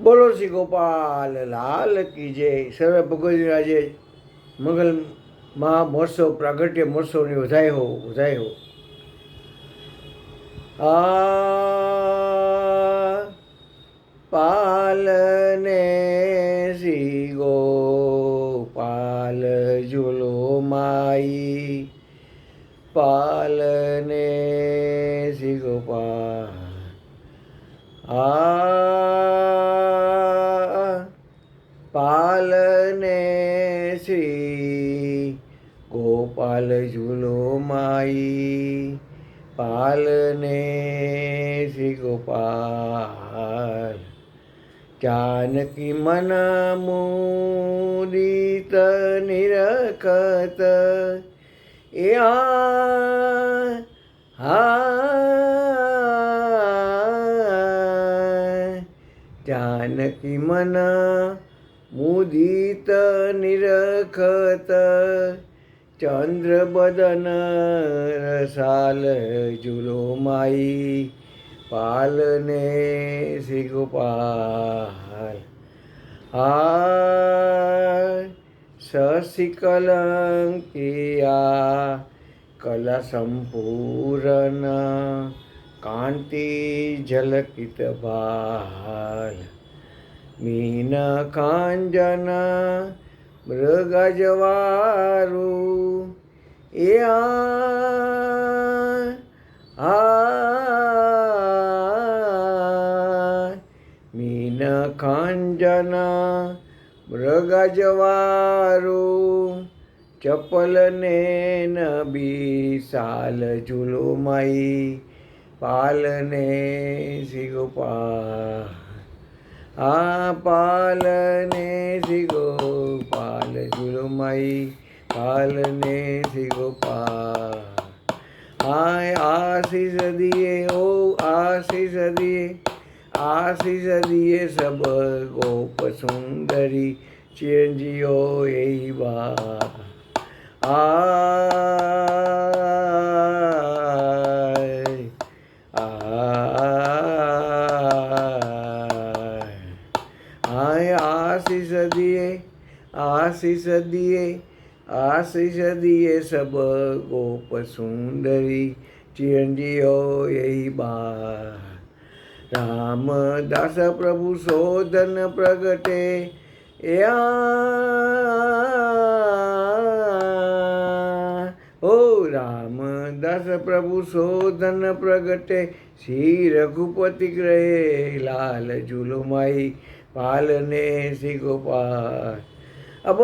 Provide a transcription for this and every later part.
બોલો શ્રી ગોપાલ લાલ કી જય. સર્વે ભગવતી આજે મંગલ મહા મહોત્સવ પ્રાગટ્ય મહોત્સવની વધાય હો વધાય હો. પાલને શ્રી ગોપાલ ઝૂલો માઈ, પાલને શ્રી ગોપાલ પાલને શ્રી ગોપાલ ઝૂલો માઈ, પાલને શ્રી ગોપાલ. જાનકી મન મુદિત નિરખત એ જાનકી મન મુદિત નિરખત, ચંદ્ર બદન રસાલ ઝૂલો માઈ, પાલને શ્રી ગોપાલ. શશી કલંકિયા કલા સંપૂર્ણ, કાંતિ ઝલકિત ભાલ. મીન કાંજન મૃગજવારું એ મીન કાંજન મૃગજવારું, ચપલ ને વિશાલ ઝૂલો માઈ, પાલને શ્રી ગોપાલ. પાલને શ્રી ગોપાલ ઝૂલો માઈ, પાલને શ્રી ગોપાલ. આશીષ દિએ ઓ આશીષ દિએ, આશીષ દિએ સબ ગોપ સુંદરી, ચિરંજીઓ यही बात. आशीष दिए आशीष दिए आशीष दिए सब गोप सुंदरी, चिरंजीव यही बात. रामदास प्रभु शोधन प्रगटे ओ रामदास प्रभु शोधन प्रगटे, श्री रघुपति ग्रहे लाल ઝૂલો માઈ, પાલને શ્રી ગોપાલ. अब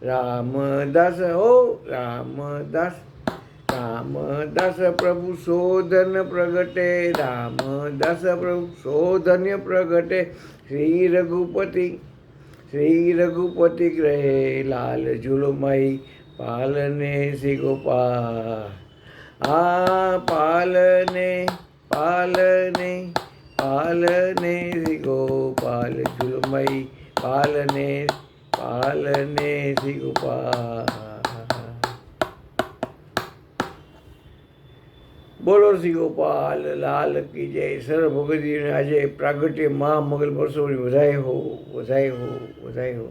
रामदास ओ रामदास रामदास प्रभु शोधन प्रगटे, रामदास प्रभु शोधन्य प्रगटे, श्री रघुपति ग्रहे लाल ઝૂલો માઈ, પાલને શ્રી ગોપાલ. પાલને પાલને પાલને શ્રી ગોપાલ ઝૂલો માઈ, પાલને પાલને શ્રી ગોપાલ. બોલો શ્રી ગોપાલ લાલ કી જય. સર્વ ભગવતીને આજે પ્રાગટ્ય મહામંગલ મહોત્સવની વધાય હો વધાય હો વધાય હો.